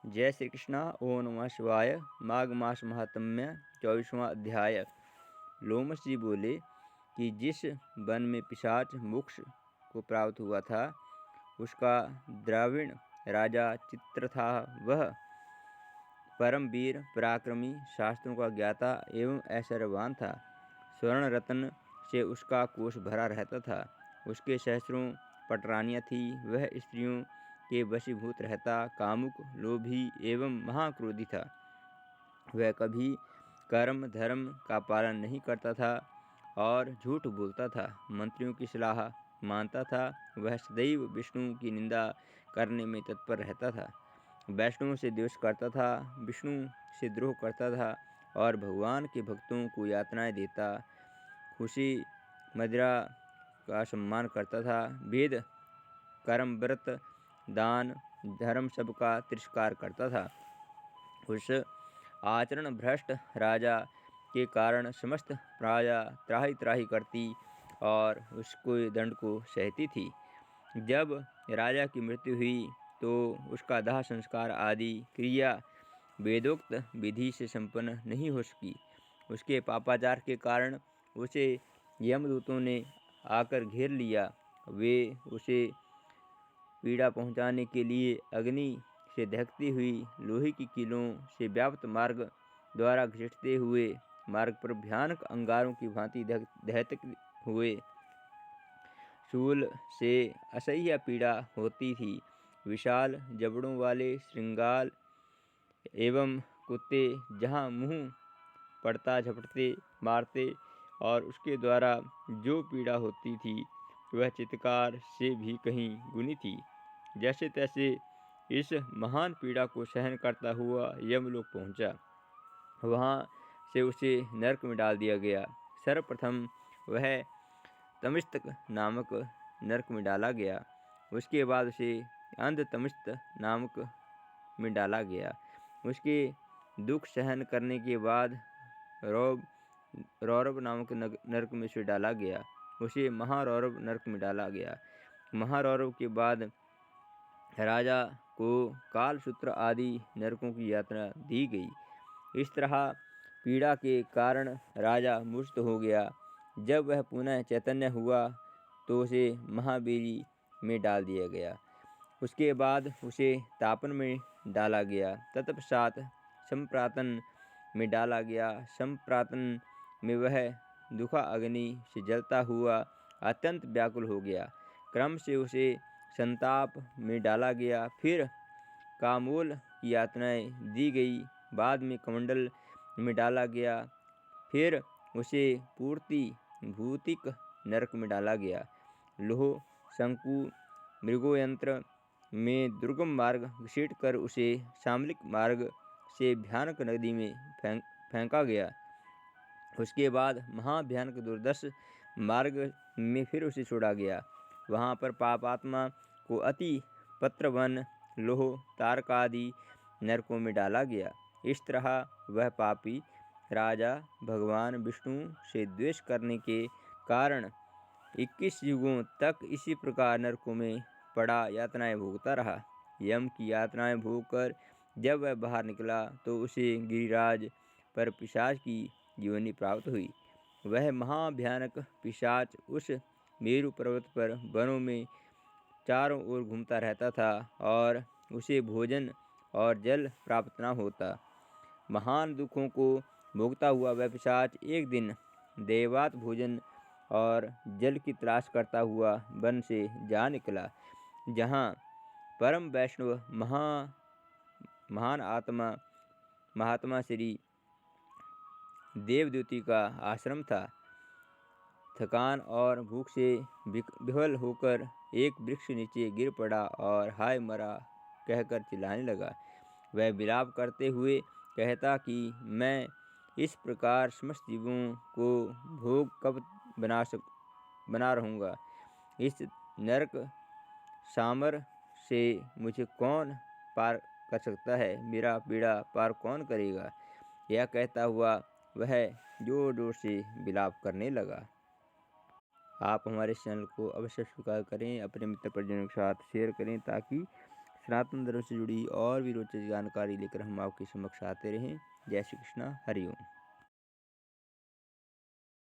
जय श्री कृष्णा। ओम नमः शिवाय। माघ मास महात्म्य 24वां अध्याय। लोमश जी बोले कि जिस वन में पिशाच मोक्ष को प्राप्त हुआ था उसका द्राविण राजा चित्रथा वह परम वीर पराक्रमी, शास्त्रों का ज्ञाता एवं ऐश्वर्यवान था। स्वर्ण रत्न से उसका कोष भरा रहता था। उसके सहस्रों पटरानियाँ थी। वह स्त्रियों के वशीभूत रहता, कामुक, लोभी एवं महाक्रोधी था। वह कभी कर्म धर्म का पालन नहीं करता था और झूठ बोलता था। मंत्रियों की सलाह मानता था। वह सदैव विष्णु की निंदा करने में तत्पर रहता था। वैष्णव से द्वेष करता था, विष्णु से द्रोह करता था और भगवान के भक्तों को यातनाएं देता, खुशी मदिरा का सम्मान करता था। वेद, कर्म, व्रत, दान, धर्म सबका तिरस्कार करता था। उस आचरण भ्रष्ट राजा के कारण समस्त प्रजा त्राही त्राही करती और उसके दंड को सहती थी। जब राजा की मृत्यु हुई तो उसका दाह संस्कार आदि क्रिया वेदोक्त विधि से संपन्न नहीं हो सकी। उसके पापाचार के कारण उसे यमदूतों ने आकर घेर लिया। वे उसे पीड़ा पहुंचाने के लिए अग्नि से दहकती हुई लोहे की कीलों से व्याप्त मार्ग द्वारा घसीटते हुए मार्ग पर भयानक अंगारों की भांति दहते हुए शूल से असह्य पीड़ा होती थी। विशाल जबड़ों वाले श्रृंगाल एवं कुत्ते जहाँ मुंह पड़ता झपटते मारते और उसके द्वारा जो पीड़ा होती थी वह चित्कार से भी कहीं गुनी थी। जैसे तैसे इस महान पीड़ा को सहन करता हुआ यमलोक पहुंचा। वहाँ से उसे नरक में डाल दिया गया। सर्वप्रथम वह तमिस्तक नामक नरक में डाला गया। उसके बाद उसे अंधतमिस्त नामक में डाला गया। उसके दुख सहन करने के बाद रौरव नामक नरक में उसे डाला गया। उसे महारौरव नरक में डाला गया। महारौरव के बाद राजा को कालसूत्र आदि नरकों की यातना दी गई। इस तरह पीड़ा के कारण राजा मुक्त हो गया। जब वह पुनः चैतन्य हुआ तो उसे महाबेरी में डाल दिया गया। उसके बाद उसे तापन में डाला गया। तत्पश्चात संप्रातन में डाला गया। संप्रातन में वह दुखा अग्नि से जलता हुआ अत्यंत व्याकुल हो गया। क्रम से उसे संताप में डाला गया। फिर कामोल की यातनाएं दी गई। बाद में कमंडल में डाला गया। फिर उसे पूर्ति भूतिक नरक में डाला गया। लोह शंकु मृगोयंत्र में दुर्गम मार्ग घसीट कर उसे शामलिक मार्ग से भयानक नदी में फेंका गया। उसके बाद महाभयानक दुर्दश मार्ग में फिर उसे छोड़ा गया। वहाँ पर पापात्मा को अति पत्रवन लोह तारकादि नरकों में डाला गया। इस तरह वह पापी राजा भगवान विष्णु से द्वेष करने के कारण 21 युगों तक इसी प्रकार नरकों में पड़ा यातनाएं भोगता रहा। यम की यातनाएं भोगकर जब वह बाहर निकला तो उसे गिरिराज पर पिशाच की योनि प्राप्त हुई। वह महाभयानक पिशाच उस मेरु पर्वत पर वनों में चारों ओर घूमता रहता था और उसे भोजन और जल प्राप्त न होता। महान दुखों को भोगता हुआ वह पिशाच एक दिन देवात भोजन और जल की तलाश करता हुआ वन से जा निकला, जहाँ परम वैष्णव महान आत्मा महात्मा श्री देवद्युति का आश्रम था। थकान और भूख से विह्वल होकर एक वृक्ष नीचे गिर पड़ा और हाय मरा कहकर चिल्लाने लगा। वह विलाप करते हुए कहता कि मैं इस प्रकार समस्त जीवों को भोग कब बना रहूँगा। इस नरक सामर से मुझे कौन पार कर सकता है? मेरा पीड़ा पार कौन करेगा? यह कहता हुआ वह जोर जोर से विलाप करने लगा। आप हमारे चैनल को अवश्य सब्सक्राइब करें, अपने मित्र परिजनों के साथ शेयर करें ताकि सनातन धर्म से जुड़ी और भी रोचक जानकारी लेकर हम आपके समक्ष आते रहें। जय श्री कृष्णा, हरि ओम।